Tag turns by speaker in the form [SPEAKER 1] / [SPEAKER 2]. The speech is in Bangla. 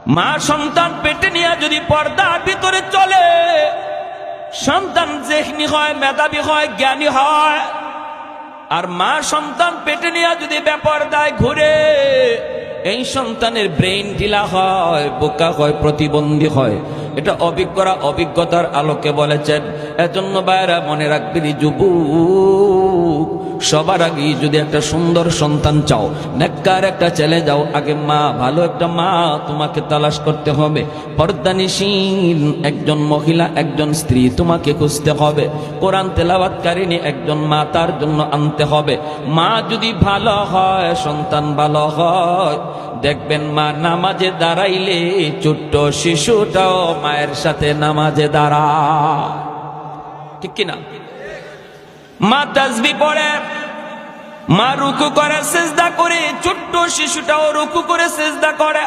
[SPEAKER 1] মা সন্তান পেটে নিয়ে যদি পর্দার ভিতরে চলে, সন্তান যেহনি হয়, মেধাবী হয়, জ্ঞানী হয়। আর মা সন্তান পেটে নিয়ে যদি বেপরদায় ঘুরে, এই সন্তানের ব্রেইন ঢিলা হয়, বোকা হয়, প্রতিবন্ধী হয়। এটা অভিজ্ঞরা অভিজ্ঞতার আলোকে বলেছেন। এজন্য বাইরা মনে রাখবেন, যুবক, সবার আগে যদি একটা সুন্দর সন্তান চাও, নেককার একটা ছেলে যাও, আগে মা, ভালো একটা মা তোমাকে তালাশ করতে হবে। পর্দানিশীল একজন মহিলা, একজন স্ত্রী তোমাকে খুঁজতে হবে। কোরআন তেলাওয়াতকারিনী একজন মা তার জন্য আনতে হবে। মা যদি ভালো হয়, সন্তান ভালো হয়, দেখবেন মা নামাজে দাঁড়াইলে ছোট্ট শিশুটাও মায়ের সাথে নামাজে দাঁড়ায়। ঠিক কিনা? মা তাসবিহ পড়ে, মা রুকু করে, সিজদা করে, ছোট্ট শিশুটাও রুকু করে সিজদা করে।